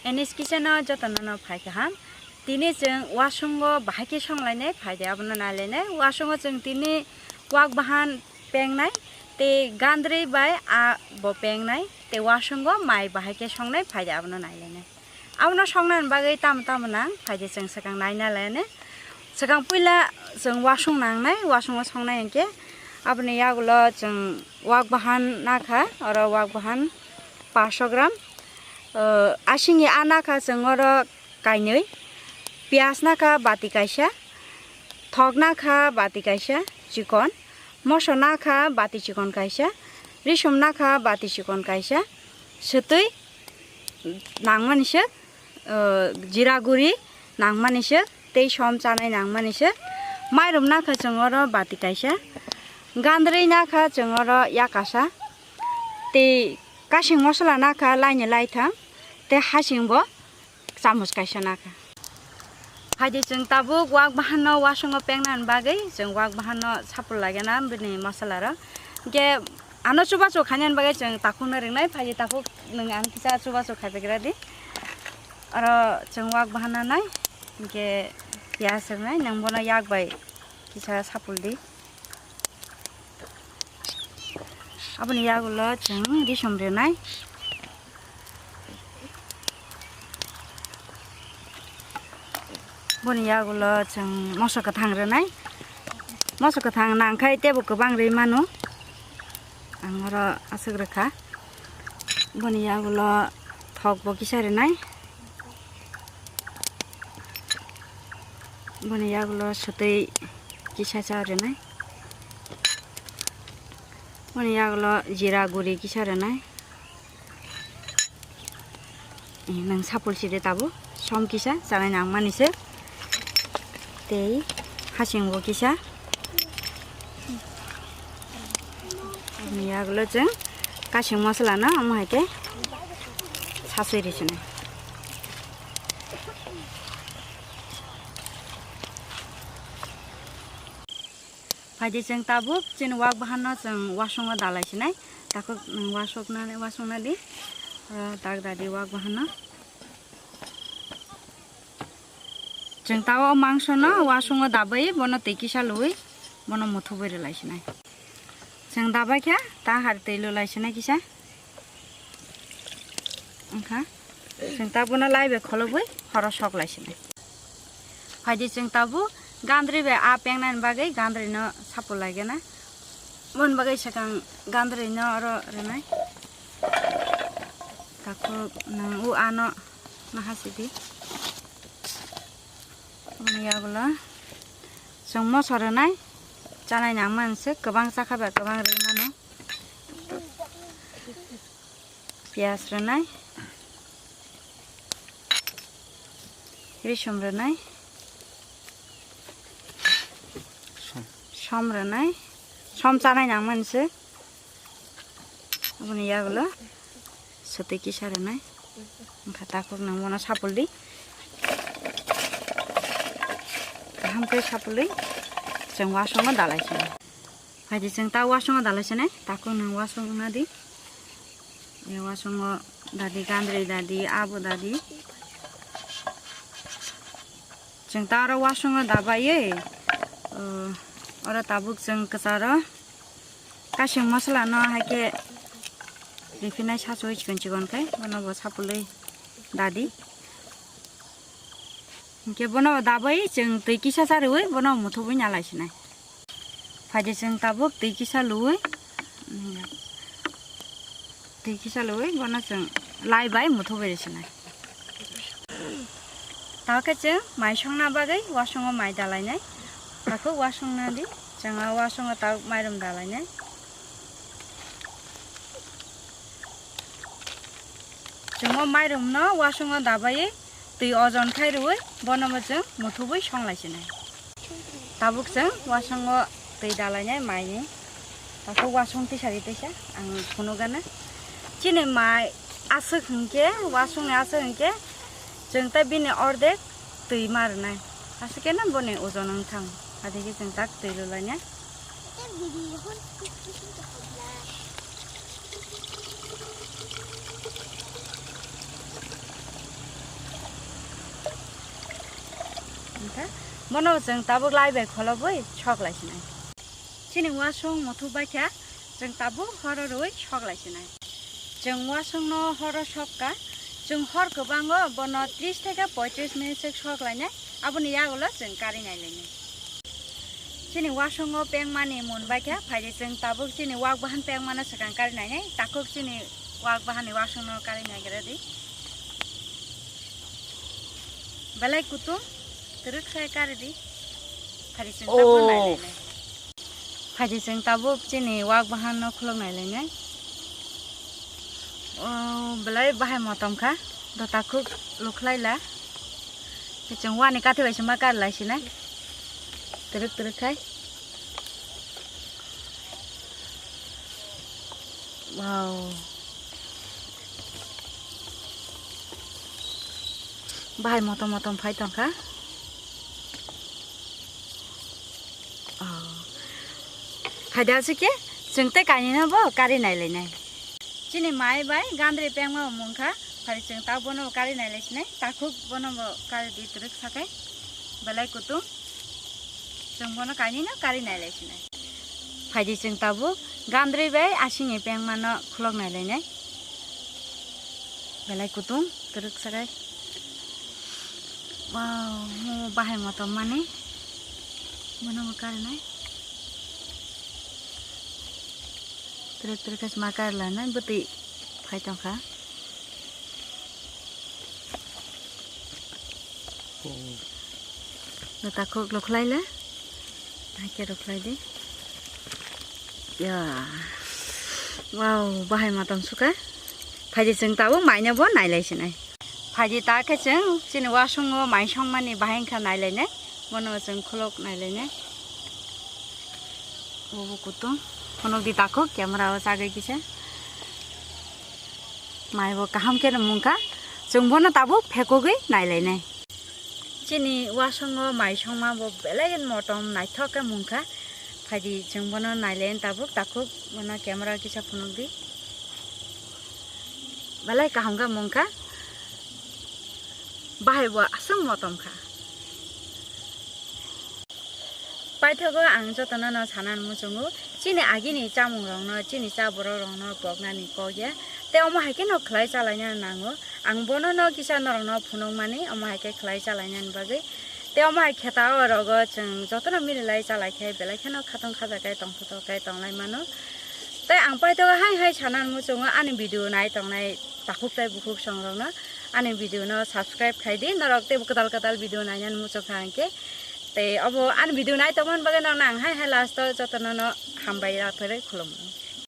एनिस किचेनाव जतन फायखाहाम तिनि जों वासुंगो बाहायके संलायनाय फायदे आबनो नालायनाय वासुंगो जों तिनि वाक बाहान पेंनाय ते गांद्रै बाय आ बो पेंनाय ते वासुंगो माइ बाहायके संनाय फायदे आबनो नालायनाय आबनो संनान बागै ताम ना फायदे जों सकां नायना लायने सकां पहिला जों वासुं नांनाय वासुंगो संनाय एंके आबनो यागुलो जों वाक बाहान नाखा और वाक बाहान 500 ग्राम आसिंनि आनाखा जों और काइनै पियाज नाखा बाति काइसा थक नाखा बाति काइसा चिकन मसो नाखा बाति चिकन काइसा रिसुम नाखा बाति चिकन काइसा सतै नांमानिसो जिरा गुरि नांमानिसो तै सम चानाय नांमानिसो माइरम नाखा जों और बाति काइसा गांद्रै नाखा जों और याकासा ते कासिं मसला नाखा लाइने लाइथां ते हासिंबो चामच काइसा नाखा फायदे जों ताबो वाक बाहानो वासुंगो पेंनान बागै जों वाक बाहानो सापुल लागेना बिनि मसला र के आनो चुबा चु खानान बागै जों ताखुनो रोंनाय फायदे ताखु नों आन किसा चुबा चु खाइबेग्रा दि और जों वाक बाहाना नाय के पियाज नाय नों बनो याक बाय किसा सापुल दि आबनि यागुलो जों रिसम रेनाय बनि यागुलो जों मसो गोथां रेनाय मसो गोथां नांखाय तेबो गोबां रैमानु आं और आसग्रोखा बनि यागुलो थक बो किसा रेनाय बनि यागुलो सतै किसा चा रेनाय बनि यागुलो जिरा गुरि किसा रेनाय नों सापुल सिदे ताबो सम किसा जानाय नांमानिसो ते हासिंबो किसा यागुलो जों कासिं मसला ना अमायके सासुरिसने फायदे जों ताबो जेन वाक बाहानो जों वासुंगो दालायसिनाय ताखो वासुंना दि दाग दादि वाक बाहानो जों ताव मांस न वासुंगो दाबै बनो तै किसा लुइ बनो मुथु बेरे लायसिनाय जों दाबाय क्या ता हार तैलो लायसिनाय किसा ओंखा जों ताबोनो लाइबे खलबै हर सक लायसिनाय फायदे जों ताबो गांद्रै बे आ पेंनान बागै गांद्रै न सापु लागेना मन बागै सकां गांद्रै न और रेनाय ताखो नों उ आनो माहासिदि यागुलो जों मसो रेनाय जानाय नांमानसो गोबां जाखाबाय गोबां रैमानु पियाज रेनाय रिसुम रेनाय सम रेनाय सम जानाय नांमानसो बनि यागुलो सतै किसा रेनाय ओंखा ताखो नों मनो सापुल दि हमके सापुलै जों वासुंगो दालायसिनाय फायदे जों ता वासुंगो दालायसिनाय ताखो नों वासुंगो दि ए वासुंगो दादि गांद्रै दादि आबो दादि जों ता आरो वासुंगो दाबायै और ताबुक जों कसार कासिं मसला न हाके रिफिनाय सासुइ चिकन चिकन खाय बनबो सापुलै दादि के बनो दाबै जों तै किसा सारुइ बनो मुथुबै नालायसिनाय फायदे जों ताबो तै किसा लुइ बनो जों लाइबाय मुथुबै रेसिनाय ताके जों माइ संना बागै वासुंगो माइ दालायनाय ताखो वासुंना दि जों वासुंगो ता माइरम दालायनाय जों माइरम न वासुंगो दाबायै तै अजन खायरुइ बनबो जों मुथुबै संलायसिनाय ताबुक जों वासुंगो तै दालायनाय माइनि ताखो वासुं तिसारि तैसा आं फुनु गाना चिने माइ आसो खंके वासुंनि आसो खंके जों ता बिनि अर्धेक तै मारनाय आसके ना बने अजन थां आदिके जों ताक तै लुलायनाय था मनो जों ताबो लाइबाय खलबोय सकलायसिनाय चिनि वासुं मथु बायखा जों ताबो हररoi सकलायसिनाय जों वासुं न हर सकका जों हर गोबाङो बन 30 থেকে 35 मिनिट से सकलायनाय आबोनि यागोला जों कारि नायलायनाय चिनि वासुं पें मानि मोनबायखा फायदे जों ताबो चिनि वाक बाहान पें माना सकां कारि नायनाय ताको चिनि वाक बाहानि वासुं न कारि नायगेरादि balai kutu terus saya kari di hari seng tabu nailai hari seng tabu cini wak bahan no kulong nailai balai bahai motom ka do takuk luklai la keceng wani kati wai sema kar lai sini terus kai wow bahai motom phai tong ka phai da se ke जों ते कानि न बो कारि नायलाय नाय चिनि my bye गांद्रे पें मा मुंखा फारि जों ता बनो कारि नायलाय सिनाय ताखु बनो कारि दि तरक साकाय बलाय कुतु जों बनो कानि न कारि नायलाय सिनाय फाइदि जों ताबो गांद्रे बाय आसिनि पें मा न खुलक नायलाय नाय बलाय कुतु तरक साकाय wow mo bahay motom mani mana makar nai terus makar lah nai beti phai tong kha nata khok loklai la ke loklai di ya wow bahay motom suka phai ji jeng tawo mai nya bo nai lai sinai फाइदि ताके जों चिनि वासुं माइसं मानि बाहेंखा नायलायनाय मनो जों खुलक नायलायनाय ओबो कुतु फनक दि ताको camera जागे किसे माइबो काहाम के मुंखा जों बनो ताबो फेकोगै नायलायनाय चिनि वासुं माइसं मा बो बेलेगन मटम नायथके मुंखा फाइदि जों बनो नायलायन ताबो ताको मनो कैमरा किसे फनक दि बेले काहाम का मुंखा bahai bo asam motom kha paithago ang jotona no sanan musungu chini agini chamung rong no chini chaboro rong no pognani koya te omo haike no khlai chalaina nango ang bono no kisa norong no phunong mani omo haike khlai chalaina bagai te omo hai kheta rogo chung jotona milai chalai khai belai khano khatong khaja kai tongtho kai tonglai mano te ang paithago hai sanan musungu ani video nai tongnai takuk tai bukuk songrong no ani video no subscribe khai di norok te katal video nainan mucho khangke te abo ani video nai tomon bagai nang hai last to jotona no hambai ra thore khulum